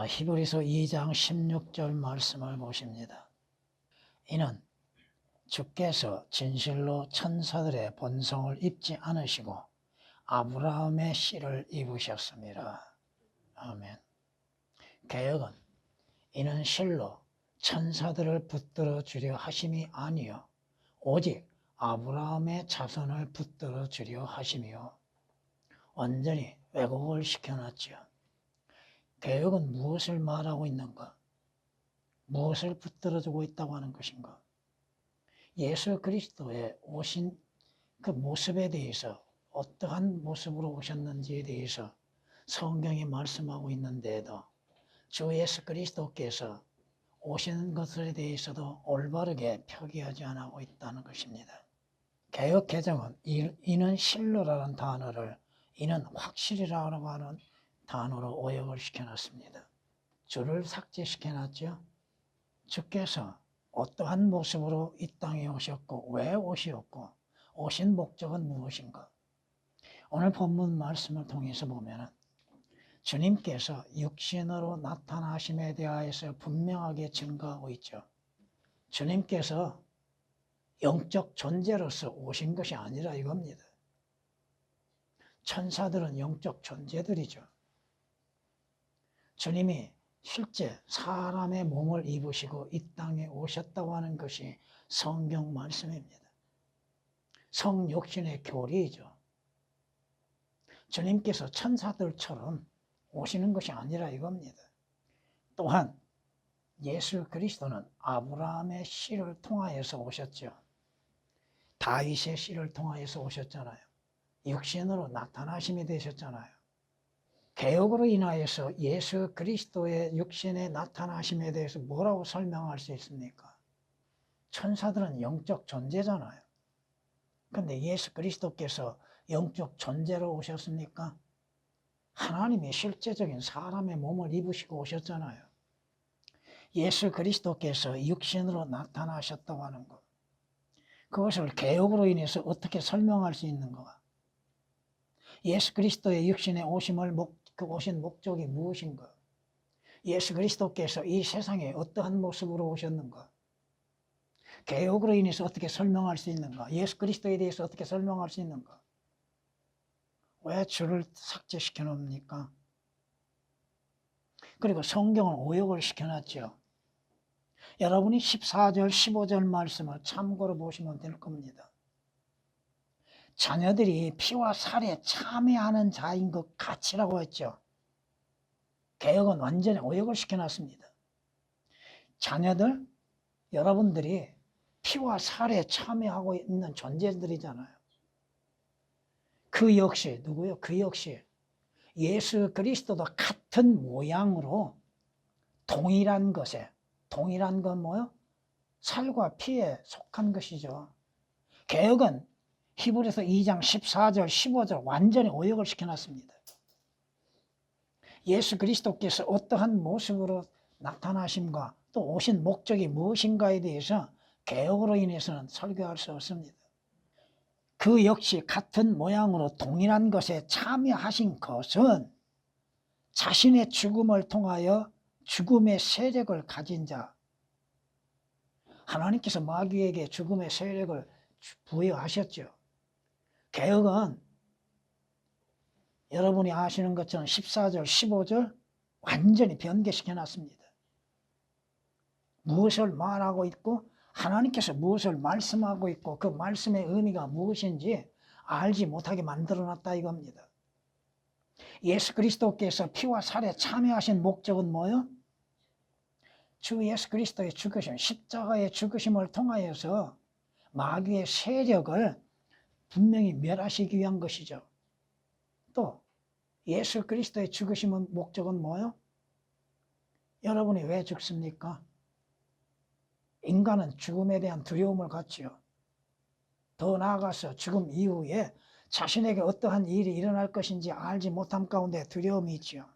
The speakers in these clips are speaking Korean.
자, 히브리서 2장 16절 말씀을 보십니다. 이는 주께서 진실로 천사들의 본성을 입지 않으시고 아브라함의 씨를 입으셨습니다. 아멘. 개역은 이는 실로 천사들을 붙들어 주려 하심이 아니요 오직 아브라함의 자손을 붙들어 주려 하심이요. 완전히 왜곡을 시켜놨죠. 개역은 무엇을 말하고 있는가? 무엇을 붙들어주고 있다고 하는 것인가? 예수 그리스도의 오신 그 모습에 대해서 어떠한 모습으로 오셨는지에 대해서 성경이 말씀하고 있는데도 주 예수 그리스도께서 오시는 것에 대해서도 올바르게 표기하지 않고 있다는 것입니다. 개역 개정은 이는 실로라는 단어를 이는 확실이라고 하는 단어로 오역을 시켜놨습니다. 주를 삭제시켜놨죠. 주께서 어떠한 모습으로 이 땅에 오셨고 왜 오셨고 오신 목적은 무엇인가? 오늘 본문 말씀을 통해서 보면 주님께서 육신으로 나타나심에 대하여서 분명하게 증거하고 있죠. 주님께서 영적 존재로서 오신 것이 아니라 이겁니다. 천사들은 영적 존재들이죠. 주님이 실제 사람의 몸을 입으시고 이 땅에 오셨다고 하는 것이 성경 말씀입니다. 성육신의 교리이죠. 주님께서 천사들처럼 오시는 것이 아니라 이겁니다. 또한 예수 그리스도는 아브라함의 씨를 통하여서 오셨죠. 다윗의 씨를 통하여서 오셨잖아요. 육신으로 나타나심이 되셨잖아요. 개역으로 인하여서 예수 그리스도의 육신의 나타나심에 대해서 뭐라고 설명할 수 있습니까? 천사들은 영적 존재잖아요. 그런데 예수 그리스도께서 영적 존재로 오셨습니까? 하나님이 실제적인 사람의 몸을 입으시고 오셨잖아요. 예수 그리스도께서 육신으로 나타나셨다고 하는 것. 그것을 개역으로 인해서 어떻게 설명할 수 있는가? 예수 그리스도의 육신에 오신 목적이 무엇인가? 예수 그리스도께서 이 세상에 어떠한 모습으로 오셨는가? 개역으로 인해서 어떻게 설명할 수 있는가? 예수 그리스도에 대해서 어떻게 설명할 수 있는가? 왜 주를 삭제시켜 놓습니까? 그리고 성경은 오역을 시켜놨죠. 여러분이 14절, 15절 말씀을 참고로 보시면 될 겁니다. 자녀들이 피와 살에 참여하는 자인 것 같이라고 했죠. 개역은 완전히 오역을 시켜놨습니다. 자녀들, 여러분들이 피와 살에 참여하고 있는 존재들이잖아요. 그 역시 누구요? 그 역시 예수 그리스도도 같은 모양으로 동일한 것에, 동일한 건 뭐요? 살과 피에 속한 것이죠. 개역은 히브리서 2장 14절, 15절 완전히 오역을 시켜놨습니다. 예수 그리스도께서 어떠한 모습으로 나타나심과 또 오신 목적이 무엇인가에 대해서 개역으로 인해서는 설교할 수 없습니다. 그 역시 같은 모양으로 동일한 것에 참여하신 것은 자신의 죽음을 통하여 죽음의 세력을 가진 자, 하나님께서 마귀에게 죽음의 세력을 부여하셨죠. 개역은 여러분이 아시는 것처럼 14절, 15절 완전히 변개시켜놨습니다. 무엇을 말하고 있고 하나님께서 무엇을 말씀하고 있고 그 말씀의 의미가 무엇인지 알지 못하게 만들어놨다 이겁니다. 예수 그리스도께서 피와 살에 참여하신 목적은 뭐요? 주 예수 그리스도의 죽으심, 십자가의 죽으심을 통하여서 마귀의 세력을 분명히 멸하시기 위한 것이죠. 또 예수 그리스도의 죽으심의 목적은 뭐요? 여러분이 왜 죽습니까? 인간은 죽음에 대한 두려움을 갖지요. 더 나아가서 죽음 이후에 자신에게 어떠한 일이 일어날 것인지 알지 못함 가운데 두려움이 있지요.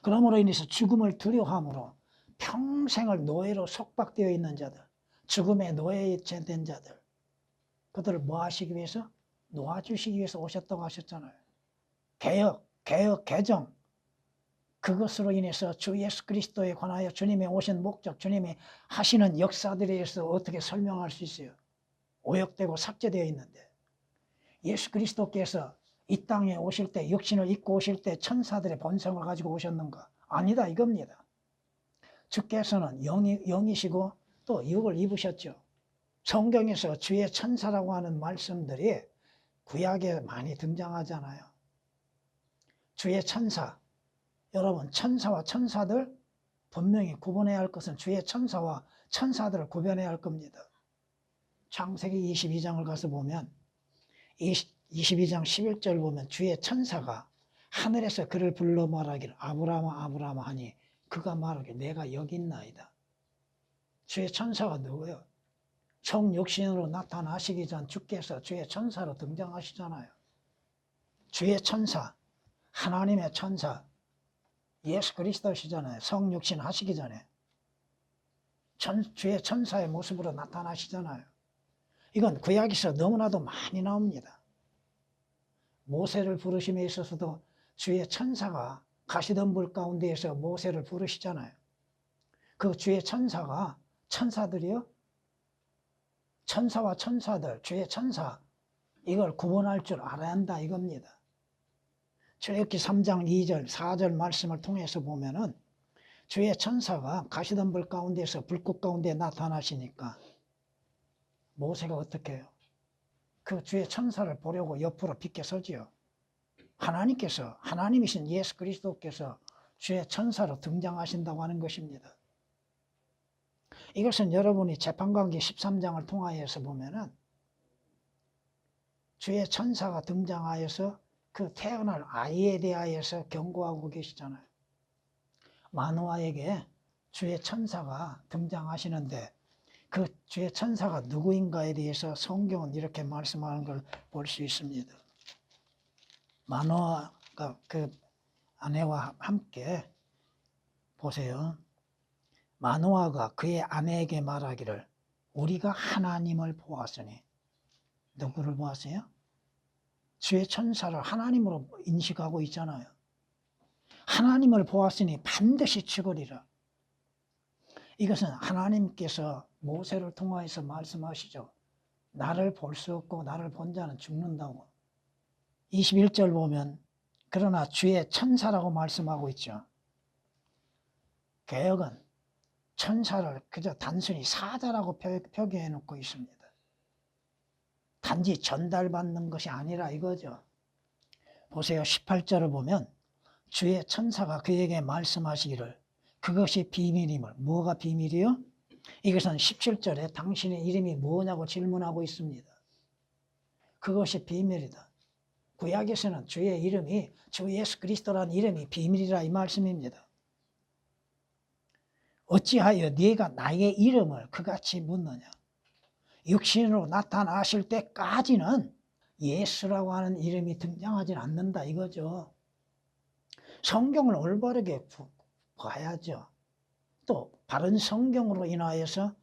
그러므로 인해서 죽음을 두려워함으로 평생을 노예로 속박되어 있는 자들, 죽음의 노예에 된 자들, 그들을 뭐 하시기 위해서? 놓아주시기 위해서 오셨다고 하셨잖아요. 개정, 그것으로 인해서 주 예수 그리스도에 관하여 주님의 오신 목적, 주님이 하시는 역사들에 대해서 어떻게 설명할 수 있어요? 오역되고 삭제되어 있는데, 예수 그리스도께서 이 땅에 오실 때, 육신을 입고 오실 때 천사들의 본성을 가지고 오셨는가? 아니다 이겁니다. 주께서는 영이시고 또 육을 입으셨죠. 성경에서 주의 천사라고 하는 말씀들이 구약에 많이 등장하잖아요. 주의 천사, 여러분 천사와 천사들 분명히 구분해야 할 것은 주의 천사와 천사들을 구별해야 할 겁니다. 창세기 22장을 가서 보면 22장 11절 보면 주의 천사가 하늘에서 그를 불러 말하기를 아브라함아 아브라함아 하니 그가 말하기를 내가 여기 있나이다. 주의 천사가 누구예요? 성육신으로 나타나시기 전 주께서 주의 천사로 등장하시잖아요. 주의 천사, 하나님의 천사, 예수 그리스도시잖아요. 성육신 하시기 전에 주의 천사의 모습으로 나타나시잖아요. 이건 구약에서 너무나도 많이 나옵니다. 모세를 부르심에 있어서도 주의 천사가 가시던 불 가운데에서 모세를 부르시잖아요. 그 주의 천사가 천사들이요? 천사와 천사들, 주의 천사, 이걸 구분할 줄 알아야 한다 이겁니다. 출애굽기 3장 2절, 4절 말씀을 통해서 보면은 주의 천사가 가시던 불 가운데서 불꽃 가운데 나타나시니까 모세가 어떻게 해요? 그 주의 천사를 보려고 옆으로 비켜서지요. 하나님께서, 하나님이신 예수 그리스도께서 주의 천사로 등장하신다고 하는 것입니다. 이것은 여러분이 재판관계 13장을 통하여서 보면은 주의 천사가 등장하여서 그 태어날 아이에 대하여서 경고하고 계시잖아요. 마노아에게 주의 천사가 등장하시는데 그 주의 천사가 누구인가에 대해서 성경은 이렇게 말씀하는 걸 볼 수 있습니다. 마노아가 그 아내와 함께 보세요. 마노아가 그의 아내에게 말하기를 우리가 하나님을 보았으니, 누구를 보았어요? 주의 천사를 하나님으로 인식하고 있잖아요. 하나님을 보았으니 반드시 죽으리라. 이것은 하나님께서 모세를 통하여서 말씀하시죠. 나를 볼 수 없고 나를 본 자는 죽는다고. 21절 보면 그러나 주의 천사라고 말씀하고 있죠. 개역은 천사를 그저 단순히 사자라고 표기해 놓고 있습니다. 단지 전달받는 것이 아니라 이거죠. 보세요. 18절을 보면 주의 천사가 그에게 말씀하시기를 그것이 비밀임을. 뭐가 비밀이요? 이것은 17절에 당신의 이름이 뭐냐고 질문하고 있습니다. 그것이 비밀이다. 구약에서는 주의 이름이, 주 예수 그리스도라는 이름이 비밀이라 이 말씀입니다. 어찌하여 네가 나의 이름을 그같이 묻느냐. 육신으로 나타나실 때까지는 예수라고 하는 이름이 등장하지 않는다 이거죠. 성경을 올바르게 봐야죠. 또 바른 성경으로 인하여서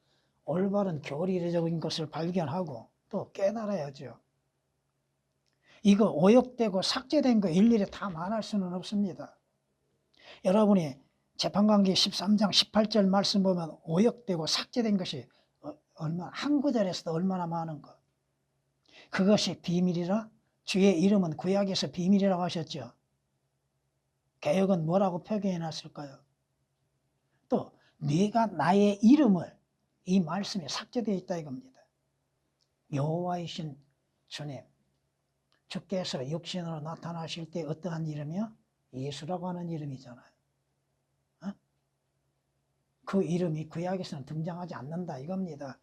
올바른 교리적인 것을 발견하고 또 깨달아야죠. 이거 오역되고 삭제된 거 일일이 다 말할 수는 없습니다. 여러분이 재판관계 13장 18절 말씀 보면 오역되고 삭제된 것이 얼마나, 한 구절에서도 얼마나 많은가. 그것이 비밀이라. 주의 이름은 구약에서 비밀이라고 하셨죠. 개역은 뭐라고 표기해 놨을까요? 또 네가 나의 이름을, 이 말씀에 삭제되어 있다 이겁니다. 여호와이신 주님, 주께서 육신으로 나타나실 때 어떠한 이름이요? 예수라고 하는 이름이잖아요. 그 이름이 구약에서는 등장하지 않는다 이겁니다.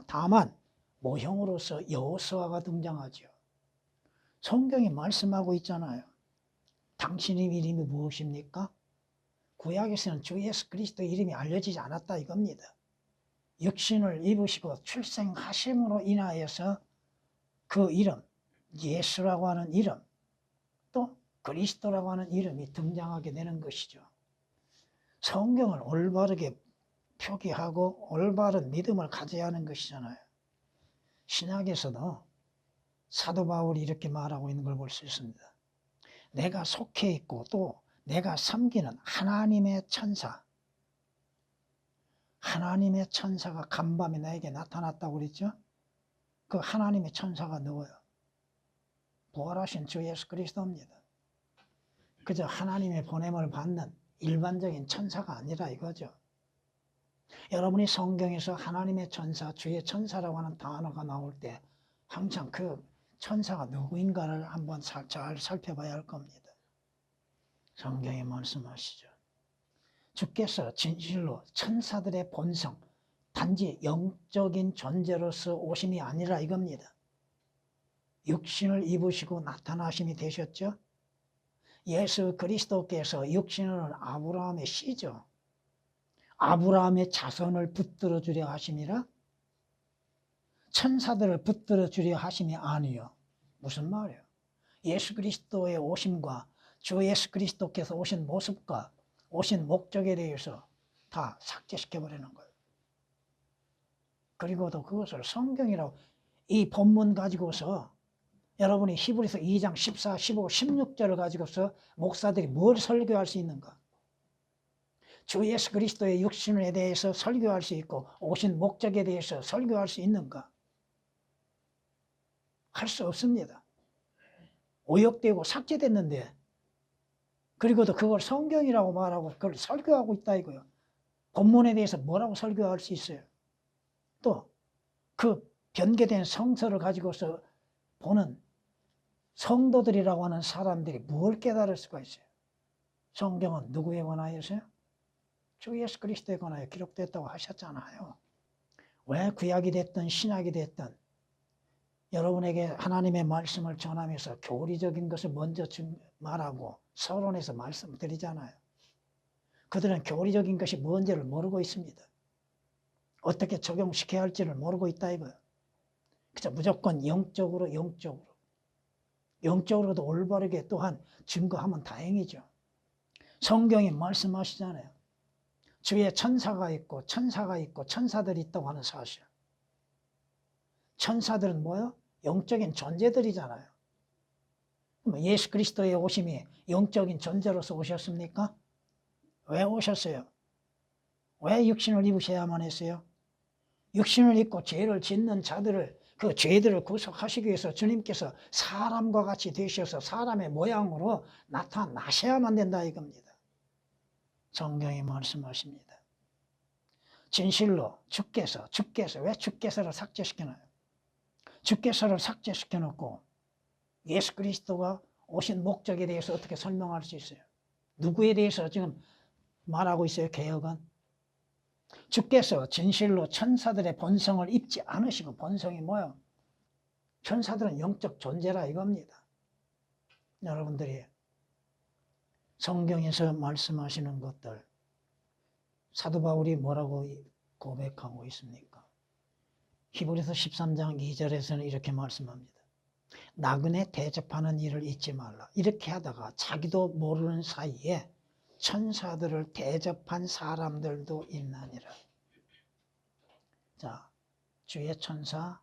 다만 모형으로서 여호수아가 등장하죠. 성경이 말씀하고 있잖아요. 당신의 이름이 무엇입니까? 구약에서는 주 예수 그리스도 이름이 알려지지 않았다 이겁니다. 육신을 입으시고 출생하심으로 인하여서 그 이름, 예수라고 하는 이름, 또 그리스도라고 하는 이름이 등장하게 되는 것이죠. 성경을 올바르게 표기하고 올바른 믿음을 가져야 하는 것이잖아요. 신약에서도 사도 바울이 이렇게 말하고 있는 걸 볼 수 있습니다. 내가 속해 있고 또 내가 섬기는 하나님의 천사, 하나님의 천사가 간밤에 나에게 나타났다고 그랬죠? 그 하나님의 천사가 누구예요? 부활하신 주 예수 그리스도입니다. 그저 하나님의 보냄을 받는 일반적인 천사가 아니라 이거죠. 여러분이 성경에서 하나님의 천사, 주의 천사라고 하는 단어가 나올 때 항상 그 천사가 누구인가를 한번 잘 살펴봐야 할 겁니다. 성경에 말씀하시죠. 주께서 진실로 천사들의 본성, 단지 영적인 존재로서 오심이 아니라 이겁니다. 육신을 입으시고 나타나심이 되셨죠. 예수 그리스도께서 육신은 아브라함의 씨죠. 아브라함의 자손을 붙들어 주려 하심이라 천사들을 붙들어 주려 하심이 아니요. 무슨 말이에요? 예수 그리스도의 오심과 주 예수 그리스도께서 오신 모습과 오신 목적에 대해서 다 삭제시켜버리는 거예요. 그리고도 그것을 성경이라고 이 본문 가지고서 여러분이 히브리서 2장 14, 15, 16절을 가지고서 목사들이 뭘 설교할 수 있는가? 주 예수 그리스도의 육신에 대해서 설교할 수 있고 오신 목적에 대해서 설교할 수 있는가? 할 수 없습니다. 오역되고 삭제됐는데 그리고도 그걸 성경이라고 말하고 그걸 설교하고 있다 이거요. 본문에 대해서 뭐라고 설교할 수 있어요? 또 그 변개된 성서를 가지고서 보는 성도들이라고 하는 사람들이 뭘 깨달을 수가 있어요? 성경은 누구에 관하여서요? 주 예수 그리스도에 관하여 기록됐다고 하셨잖아요. 왜 구약이 됐든 신약이 됐든 여러분에게 하나님의 말씀을 전하면서 교리적인 것을 먼저 말하고 서론에서 말씀드리잖아요. 그들은 교리적인 것이 뭔지를 모르고 있습니다. 어떻게 적용시켜야 할지를 모르고 있다 이거예요. 그래서 무조건 영적으로도 올바르게 또한 증거하면 다행이죠. 성경이 말씀하시잖아요. 주위에 천사가 있고 천사들이 있다고 하는 사실. 천사들은 뭐요? 영적인 존재들이잖아요. 예수 그리스도의 오심이 영적인 존재로서 오셨습니까? 왜 오셨어요? 왜 육신을 입으셔야만 했어요? 육신을 입고 죄를 짓는 자들을 그 죄들을 구속하시기 위해서 주님께서 사람과 같이 되셔서 사람의 모양으로 나타나셔야만 된다 이겁니다. 성경이 말씀하십니다. 진실로 주께서 왜 주께서를 삭제시켜놔요? 주께서를 삭제시켜놓고 예수 그리스도가 오신 목적에 대해서 어떻게 설명할 수 있어요? 누구에 대해서 지금 말하고 있어요? 개혁은 주께서 진실로 천사들의 본성을 입지 않으시고, 본성이 뭐예요? 천사들은 영적 존재라 이겁니다. 여러분들이 성경에서 말씀하시는 것들 사도 바울이 뭐라고 고백하고 있습니까? 히브리서 13장 2절에서는 이렇게 말씀합니다. 나그네 대접하는 일을 잊지 말라. 이렇게 하다가 자기도 모르는 사이에 천사들을 대접한 사람들도 있나니라. 자, 주의 천사들,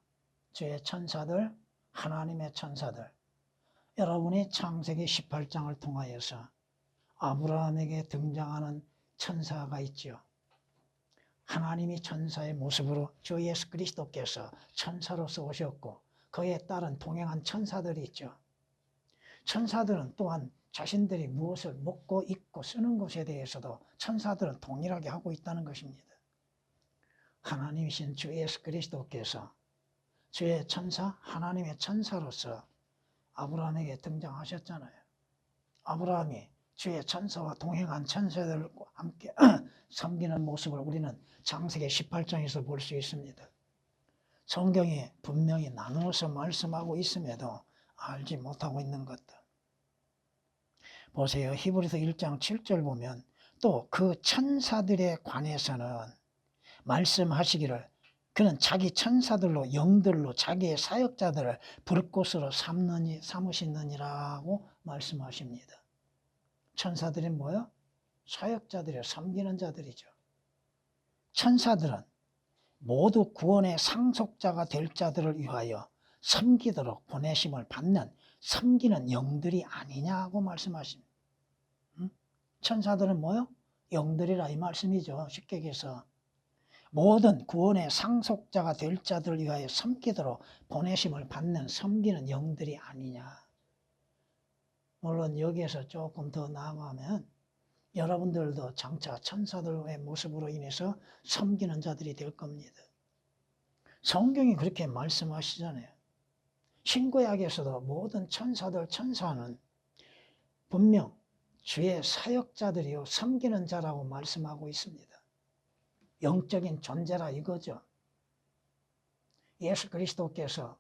하나님의 천사들. 여러분이 창세기 18장을 통하여서 아브라함에게 등장하는 천사가 있죠. 하나님이 천사의 모습으로 주 예수 그리스도께서 천사로서 오셨고 그에 따른 동행한 천사들이 있죠. 천사들은 또한 자신들이 무엇을 먹고 입고 쓰는 것에 대해서도 천사들은 동일하게 하고 있다는 것입니다. 하나님이신 주 예수 그리스도께서 주의 천사, 하나님의 천사로서 아브라함에게 등장하셨잖아요. 아브라함이 주의 천사와 동행한 천사들과 함께 섬기는 모습을 우리는 창세기 18장에서 볼 수 있습니다. 성경이 분명히 나누어서 말씀하고 있음에도 알지 못하고 있는 것들. 보세요. 히브리서 1장 7절 보면 또 그 천사들에 관해서는 말씀하시기를 그는 자기 천사들로 영들로 자기의 사역자들을 불꽃으로 삼으시느니라고 말씀하십니다. 천사들이 뭐요? 사역자들이요. 섬기는 자들이죠. 천사들은 모두 구원의 상속자가 될 자들을 위하여 섬기도록 보내심을 받는 섬기는 영들이 아니냐고 말씀하십니다. 천사들은 뭐요? 영들이라 이 말씀이죠. 쉽게 얘기해서 모든 구원의 상속자가 될 자들을 위하여 섬기도록 보내심을 받는 섬기는 영들이 아니냐. 물론 여기에서 조금 더 나아가면 여러분들도 장차 천사들의 모습으로 인해서 섬기는 자들이 될 겁니다. 성경이 그렇게 말씀하시잖아요. 신구약에서도 모든 천사들, 천사는 분명 주의 사역자들이요 섬기는 자라고 말씀하고 있습니다. 영적인 존재라 이거죠. 예수 그리스도께서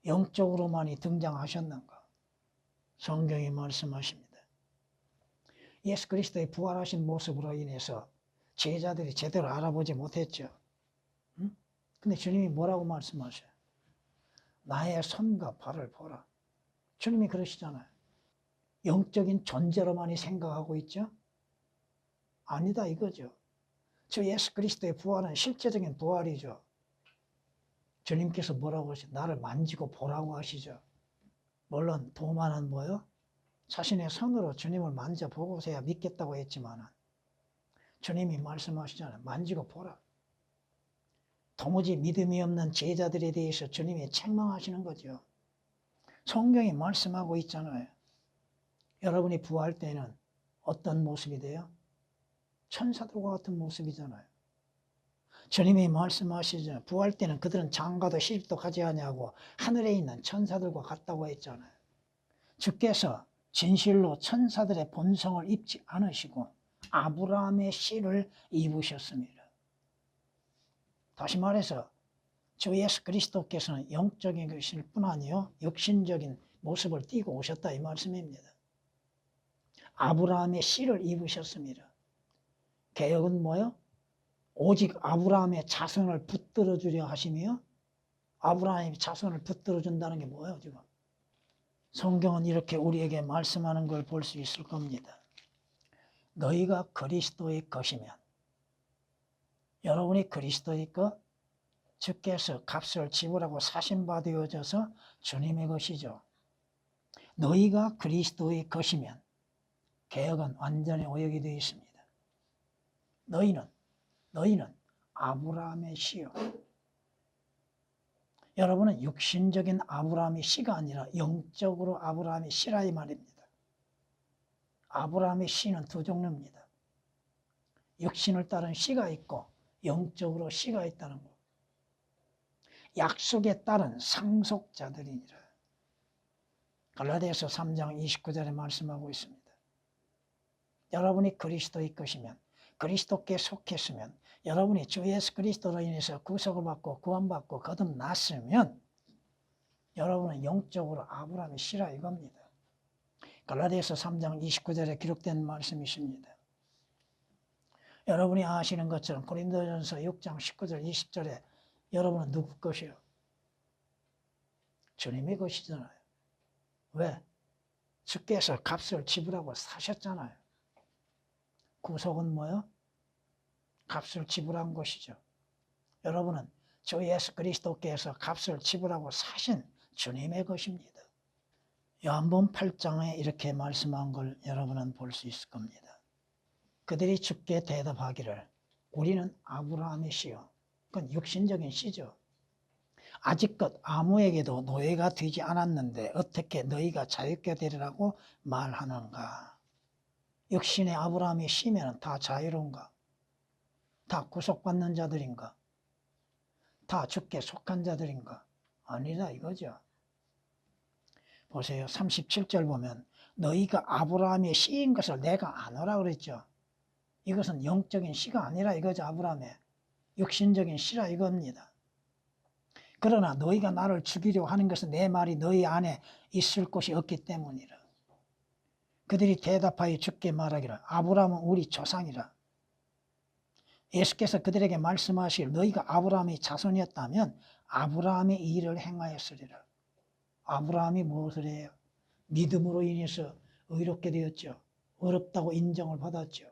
영적으로만이 등장하셨는가? 성경이 말씀하십니다. 예수 그리스도의 부활하신 모습으로 인해서 제자들이 제대로 알아보지 못했죠. 응? 근데 주님이 뭐라고 말씀하셔요? 나의 손과 발을 보라. 주님이 그러시잖아요. 영적인 존재로만이 생각하고 있죠? 아니다 이거죠. 저 예수 그리스도의 부활은 실제적인 부활이죠. 주님께서 뭐라고 하시죠? 나를 만지고 보라고 하시죠. 물론 도마는 뭐요? 자신의 손으로 주님을 만져보고서야 믿겠다고 했지만 주님이 말씀하시잖아요. 만지고 보라. 도무지 믿음이 없는 제자들에 대해서 주님이 책망하시는 거죠. 성경이 말씀하고 있잖아요. 여러분이 부활 때는 어떤 모습이 돼요? 천사들과 같은 모습이잖아요. 주님이 말씀하시죠. 부활 때는 그들은 장가도 시집도 가지 아니하고 하늘에 있는 천사들과 같다고 했잖아요. 주께서 진실로 천사들의 본성을 입지 않으시고 아브라함의 씨를 입으셨습니다. 다시 말해서 주 예수 그리스도께서는 영적인 것일 뿐 아니요 육신적인 모습을 띠고 오셨다 이 말씀입니다. 아브라함의 씨를 입으셨습니다. 개혁은 뭐요? 오직 아브라함의 자손을 붙들어 주려 하시며 아브라함의 자손을 붙들어 준다는 게 뭐예요 지금? 성경은 이렇게 우리에게 말씀하는 걸 볼 수 있을 겁니다. 너희가 그리스도의 것이면 여러분이 그리스도의 것 주께서 값을 지불하고 사신 바 되어져서 주님의 것이죠. 너희가 그리스도의 것이면 개혁은 완전히 오역이 되어 있습니다. 너희는 아브라함의 씨요. 여러분은 육신적인 아브라함의 씨가 아니라 영적으로 아브라함의 씨라 이 말입니다. 아브라함의 씨는 두 종류입니다. 육신을 따른 씨가 있고 영적으로 씨가 있다는 것. 약속에 따른 상속자들이니라. 갈라디아서 3장 29절에 말씀하고 있습니다. 여러분이 그리스도의 것이면 그리스도께 속했으면 여러분이 주 예수 그리스도로 인해서 구속을 받고 구원받고 거듭났으면 여러분은 영적으로 아브라함의 씨라 이겁니다. 갈라디아서 3장 29절에 기록된 말씀이십니다. 여러분이 아시는 것처럼 고린도전서 6장 19절 20절에 여러분은 누구 것이요? 주님의 것이잖아요. 왜? 주께서 값을 지불하고 사셨잖아요. 구속은 뭐요? 값을 지불한 것이죠. 여러분은 주 예수 그리스도께서 값을 지불하고 사신 주님의 것입니다. 요한복음 8장에 이렇게 말씀한 걸 여러분은 볼 수 있을 겁니다. 그들이 주께 대답하기를 우리는 아브라함의 씨요. 그건 육신적인 씨죠. 아직껏 아무에게도 노예가 되지 않았는데 어떻게 너희가 자유케 되리라고 말하는가. 육신의 아브라함의 씨면 다 자유로운가? 다 구속받는 자들인가? 다 주께 속한 자들인가? 아니다 이거죠. 보세요. 37절 보면 너희가 아브라함의 씨인 것을 내가 아노라 그랬죠. 이것은 영적인 씨가 아니라 이거죠. 아브라함의 육신적인 씨라 이겁니다. 그러나 너희가 나를 죽이려 하는 것은 내 말이 너희 안에 있을 곳이 없기 때문이라. 그들이 대답하여 주께 말하기를 아브라함은 우리 조상이라. 예수께서 그들에게 말씀하시길 너희가 아브라함의 자손이었다면 아브라함의 일을 행하였으리라. 아브라함이 무엇을 해요? 믿음으로 인해서 의롭게 되었죠. 어렵다고 인정을 받았죠.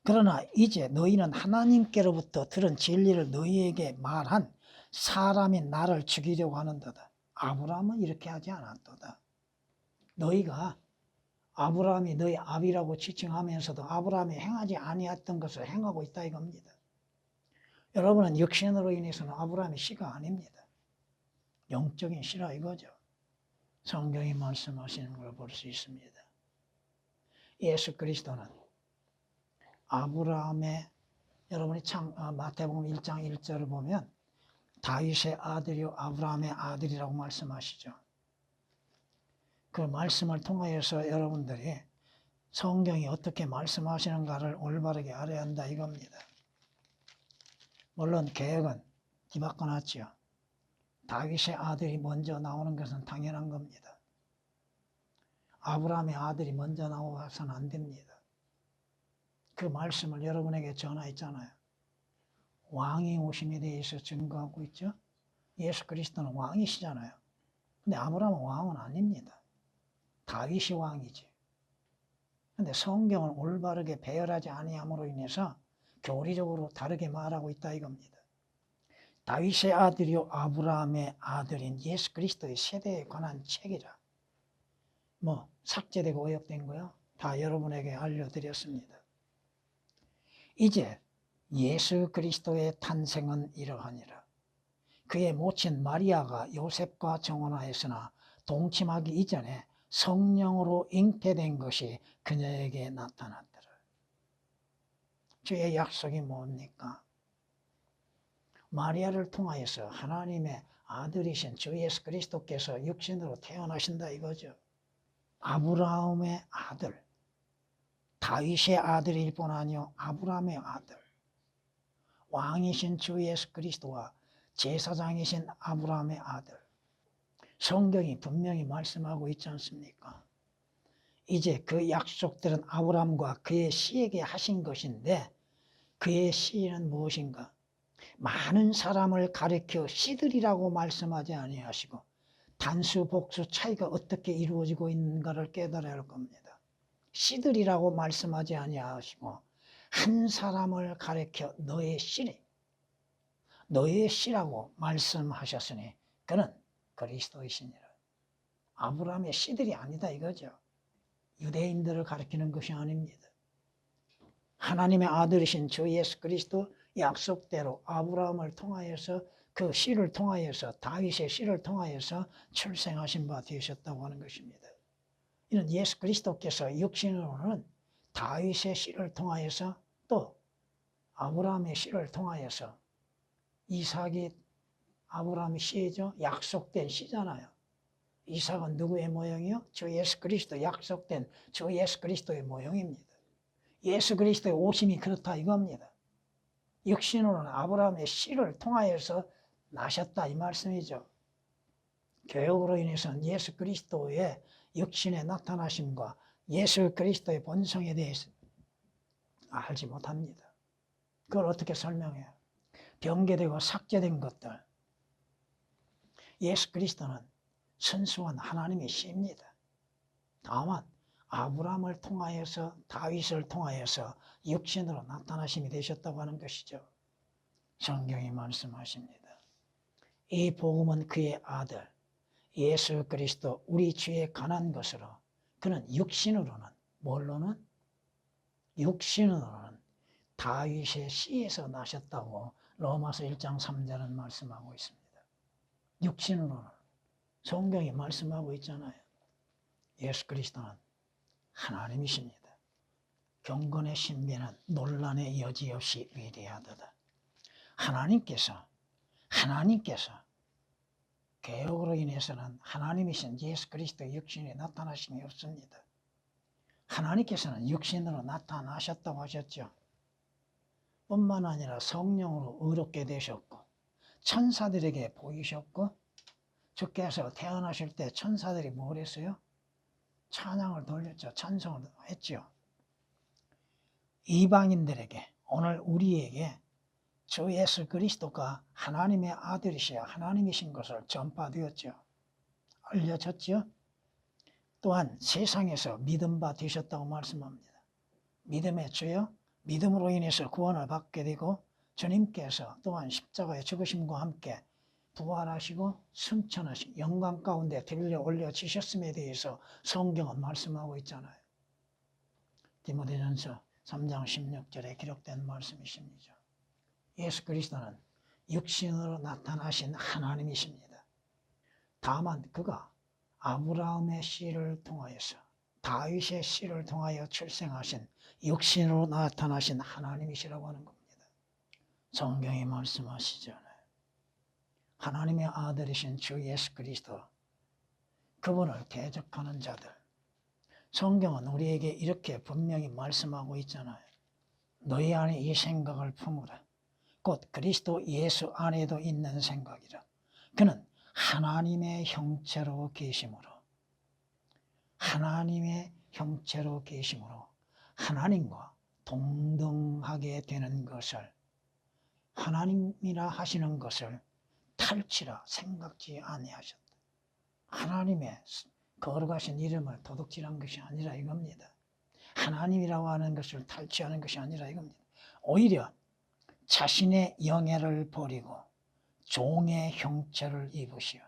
그러나 이제 너희는 하나님께로부터 들은 진리를 너희에게 말한 사람이 나를 죽이려고 하는도다. 아브라함은 이렇게 하지 않았도다. 너희가 아브라함이 너희 아비라고 지칭하면서도 아브라함이 행하지 아니했던 것을 행하고 있다 이겁니다. 여러분은 육신으로 인해서는 아브라함의 씨가 아닙니다. 영적인 씨라 이거죠. 성경이 말씀하시는 걸 볼 수 있습니다. 예수 그리스도는 아브라함의, 여러분이 마태복음 1장 1절을 보면 다윗의 아들이요 아브라함의 아들이라고 말씀하시죠. 그 말씀을 통하여서 여러분들이 성경이 어떻게 말씀하시는가를 올바르게 알아야 한다 이겁니다. 물론 개혁은 뒤바꿔놨죠. 다윗의 아들이 먼저 나오는 것은 당연한 겁니다. 아브라함의 아들이 먼저 나와서는 안 됩니다. 그 말씀을 여러분에게 전하했잖아요. 왕이 오심에 대해서 증거하고 있죠. 예수 그리스도는 왕이시잖아요. 근데 아브라함은 왕은 아닙니다. 다윗이 왕이지. 근데 성경을 올바르게 배열하지 아니함으로 인해서 교리적으로 다르게 말하고 있다 이겁니다. 다윗의 아들이요 아브라함의 아들인 예수 그리스도의 세대에 관한 책이라. 삭제되고 오역된 거요. 다 여러분에게 알려드렸습니다. 이제 예수 그리스도의 탄생은 이러하니라. 그의 모친 마리아가 요셉과 정혼하였으나 동침하기 이전에 성령으로 잉태된 것이 그녀에게 나타났더라. 주의 약속이 뭡니까? 마리아를 통하여서 하나님의 아들이신 주 예수 그리스도께서 육신으로 태어나신다 이거죠. 아브라함의 아들, 다윗의 아들일 뿐 아니요 아브라함의 아들, 왕이신 주 예수 그리스도와 제사장이신 아브라함의 아들. 성경이 분명히 말씀하고 있지 않습니까? 이제 그 약속들은 아브라함과 그의 씨에게 하신 것인데 그의 씨는 무엇인가? 많은 사람을 가리켜 씨들이라고 말씀하지 아니하시고 단수 복수 차이가 어떻게 이루어지고 있는가를 깨달아야 할 겁니다. 씨들이라고 말씀하지 아니하시고 한 사람을 가리켜 너의 씨니 너의 씨라고 말씀하셨으니 그는 그리스도이시니라. 아브라함의 씨들이 아니다 이거죠. 유대인들을 가리키는 것이 아닙니다. 하나님의 아들이신 주 예수 그리스도 약속대로 아브라함을 통하여서 그 씨를 통하여서 다윗의 씨를 통하여서 출생하신 바 되셨다고 하는 것입니다. 이는 예수 그리스도께서 육신으로는 다윗의 씨를 통하여서 또 아브라함의 씨를 통하여서 이삭이 아브라함의 씨죠. 약속된 씨잖아요. 이삭은 누구의 모형이요? 주 예수 그리스도 약속된 주 예수 그리스도의 모형입니다. 예수 그리스도의 오심이 그렇다 이겁니다. 육신으로는 아브라함의 씨를 통하여서 나셨다 이 말씀이죠. 교육으로 인해서는 예수 그리스도의 육신의 나타나심과 예수 그리스도의 본성에 대해서 알지 못합니다. 그걸 어떻게 설명해요? 변개되고 삭제된 것들. 예수 그리스도는 순수한 하나님의 씨입니다. 다만 아브라함을 통하여서 다윗을 통하여서 육신으로 나타나심이 되셨다고 하는 것이죠. 성경이 말씀하십니다. 이 복음은 그의 아들 예수 그리스도 우리 주에 관한 것으로 그는 육신으로는 뭘로는? 육신으로는 다윗의 씨에서 나셨다고 로마서 1장 3절은 말씀하고 있습니다. 육신으로는 성경이 말씀하고 있잖아요. 예수 그리스도는 하나님이십니다. 경건의 신비는 논란의 여지 없이 위대하도다. 하나님께서 개혁으로 인해서는 하나님이신 예수 그리스도의 육신에 나타나심이 없습니다. 하나님께서는 육신으로 나타나셨다고 하셨죠. 뿐만 아니라 성령으로 의롭게 되셨고 천사들에게 보이셨고 주께서 태어나실 때 천사들이 뭘 했어요? 찬양을 돌렸죠. 찬송을 했죠. 이방인들에게 오늘 우리에게 주 예수 그리스도가 하나님의 아들이시여 하나님이신 것을 전파되었죠. 알려졌죠. 또한 세상에서 믿음 바 되셨다고 말씀합니다. 믿음의 주여 믿음으로 인해서 구원을 받게 되고 주님께서 또한 십자가의 죽으심과 함께 부활하시고 승천하신 영광 가운데 들려 올려지셨음에 대해서 성경은 말씀하고 있잖아요. 디모데전서 3장 16절에 기록된 말씀이십니다. 예수 그리스도는 육신으로 나타나신 하나님이십니다. 다만 그가 아브라함의 씨를 통하여서 다윗의 씨를 통하여 출생하신 육신으로 나타나신 하나님이시라고 하는 겁니다. 성경이 말씀하시잖아요. 하나님의 아들이신 주 예수 그리스도, 그분을 대적하는 자들, 성경은 우리에게 이렇게 분명히 말씀하고 있잖아요. 너희 안에 이 생각을 품으라. 곧 그리스도 예수 안에도 있는 생각이라. 그는 하나님의 형체로 계심으로 하나님과 동등하게 되는 것을, 하나님이라 하시는 것을 탈취라 생각지 아니하셨다. 하나님의 거룩하신 이름을 도둑질한 것이 아니라 이겁니다. 하나님이라고 하는 것을 탈취하는 것이 아니라 이겁니다. 오히려 자신의 영예를 버리고 종의 형체를 입으시어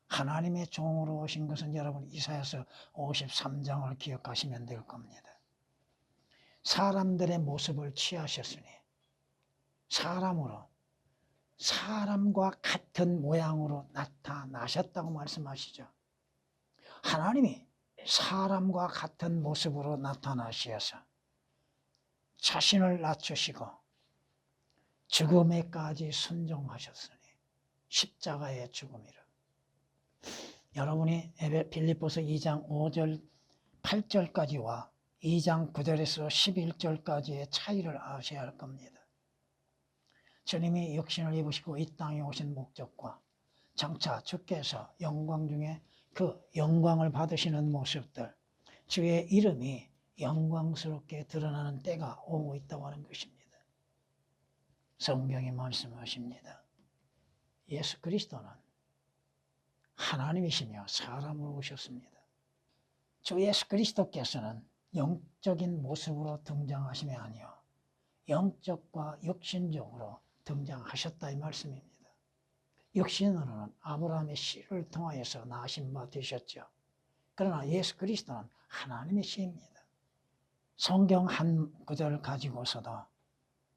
하나님의 종으로 오신 것은 여러분 이사야서 53장을 기억하시면 될 겁니다. 사람들의 모습을 취하셨으니 사람과 같은 모양으로 나타나셨다고 말씀하시죠. 하나님이 사람과 같은 모습으로 나타나셔서 자신을 낮추시고 죽음에까지 순종하셨으니 십자가의 죽음이라. 여러분이 빌립보서 2장 5절 8절까지와 2장 9절에서 11절까지의 차이를 아셔야 할 겁니다. 주님이 육신을 입으시고 이 땅에 오신 목적과 장차 주께서 영광 중에 그 영광을 받으시는 모습들, 주의 이름이 영광스럽게 드러나는 때가 오고 있다고 하는 것입니다. 성경이 말씀하십니다. 예수 그리스도는 하나님이시며 사람으로 오셨습니다. 주 예수 그리스도께서는 영적인 모습으로 등장하심이 아니요 영적과 육신적으로 등장하셨다 이 말씀입니다. 육신으로는 아브라함의 씨를 통하여서 나신 바 되셨죠. 그러나 예수 그리스도는 하나님의 씨입니다. 성경 한 구절을 가지고서도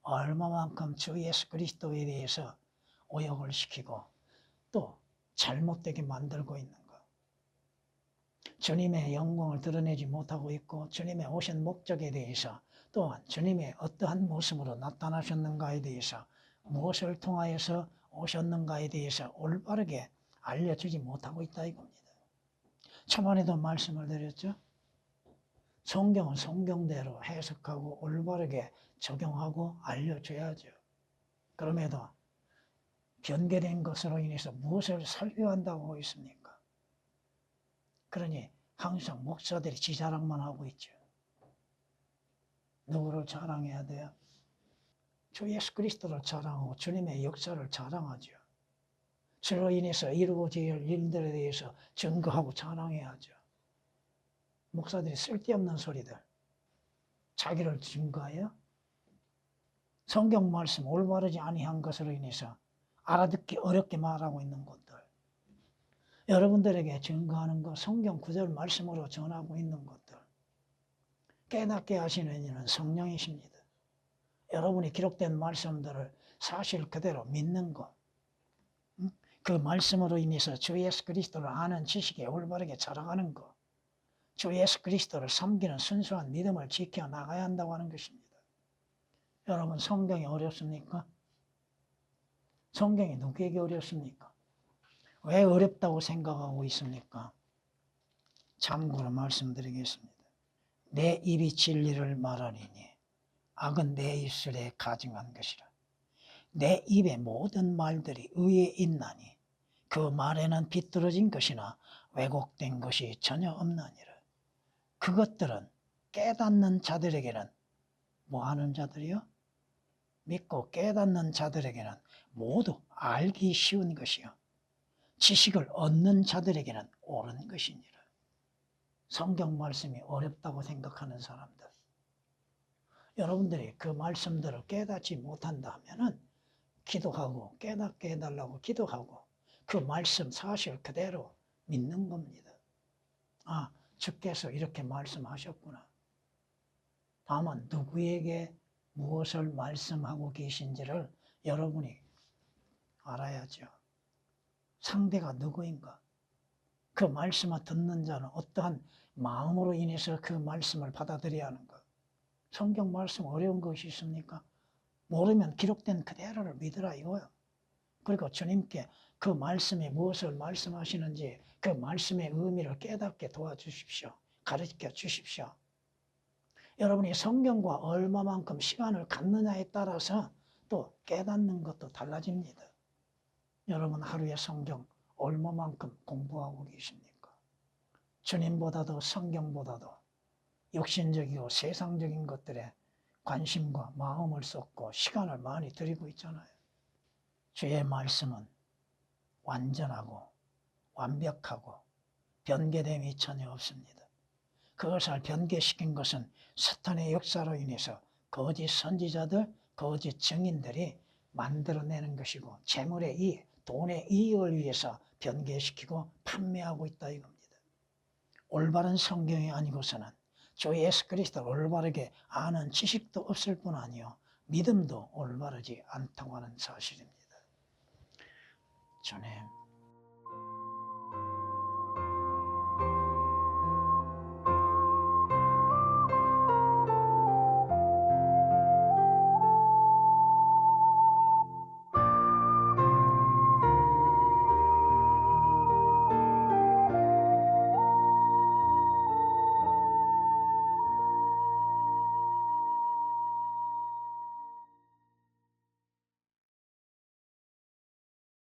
얼마만큼 주 예수 그리스도에 대해서 오역을 시키고 또 잘못되게 만들고 있는가. 주님의 영광을 드러내지 못하고 있고 주님의 오신 목적에 대해서 또한 주님의 어떠한 모습으로 나타나셨는가에 대해서 무엇을 통하여서 오셨는가에 대해서 올바르게 알려주지 못하고 있다 이겁니다. 초반에도 말씀을 드렸죠. 성경은 성경대로 해석하고 올바르게 적용하고 알려줘야죠. 그럼에도 변개된 것으로 인해서 무엇을 설교한다고 하고 있습니까? 그러니 항상 목사들이 지 자랑만 하고 있죠. 누구를 자랑해야 돼요? 주 예수 그리스도를 자랑하고 주님의 역사를 자랑하죠. 주로 인해서 이루어질 일들에 대해서 증거하고 자랑해야죠. 목사들이 쓸데없는 소리들, 자기를 증거해요? 성경 말씀 올바르지 아니한 것으로 인해서 알아듣기 어렵게 말하고 있는 것들, 여러분들에게 증거하는 것, 성경 구절 말씀으로 전하고 있는 것들, 깨닫게 하시는 이는 성령이십니다. 여러분이 기록된 말씀들을 사실 그대로 믿는 것, 그 말씀으로 인해서 주 예수 그리스도를 아는 지식에 올바르게 자라가는 것, 주 예수 그리스도를 섬기는 순수한 믿음을 지켜나가야 한다고 하는 것입니다. 여러분 성경이 어렵습니까? 성경이 누구에게 어렵습니까? 왜 어렵다고 생각하고 있습니까? 참고로 말씀드리겠습니다. 내 입이 진리를 말하리니 악은 내 입술에 가증한 것이라. 내 입의 모든 말들이 의에 있나니 그 말에는 비뚤어진 것이나 왜곡된 것이 전혀 없나니라. 그것들은 깨닫는 자들에게는 뭐하는 자들이요? 믿고 깨닫는 자들에게는 모두 알기 쉬운 것이요 지식을 얻는 자들에게는 옳은 것이니라. 성경 말씀이 어렵다고 생각하는 사람들, 여러분들이 그 말씀들을 깨닫지 못한다면은 기도하고 깨닫게 해달라고 기도하고 그 말씀 사실 그대로 믿는 겁니다. 아, 주께서 이렇게 말씀하셨구나. 다만 누구에게 무엇을 말씀하고 계신지를 여러분이 알아야죠. 상대가 누구인가? 그 말씀을 듣는 자는 어떠한 마음으로 인해서 그 말씀을 받아들여야 하는가? 성경 말씀 어려운 것이 있습니까? 모르면 기록된 그대로를 믿으라 이거예요. 그리고 주님께 그 말씀이 무엇을 말씀하시는지 그 말씀의 의미를 깨닫게 도와주십시오. 가르쳐 주십시오. 여러분이 성경과 얼마만큼 시간을 갖느냐에 따라서 또 깨닫는 것도 달라집니다. 여러분 하루에 성경 얼마만큼 공부하고 계십니까? 주님보다도 성경보다도 육신적이고 세상적인 것들에 관심과 마음을 쏟고 시간을 많이 들이고 있잖아요. 주의 말씀은 완전하고 완벽하고 변개됨이 전혀 없습니다. 그것을 변개시킨 것은 사탄의 역사로 인해서 거짓 선지자들, 거짓 증인들이 만들어내는 것이고 재물의 이익, 돈의 이익을 위해서 변개시키고 판매하고 있다 이겁니다. 올바른 성경이 아니고서는 주 예수 그리스도를 올바르게 아는 지식도 없을 뿐 아니요 믿음도 올바르지 않다고 하는 사실입니다. 주님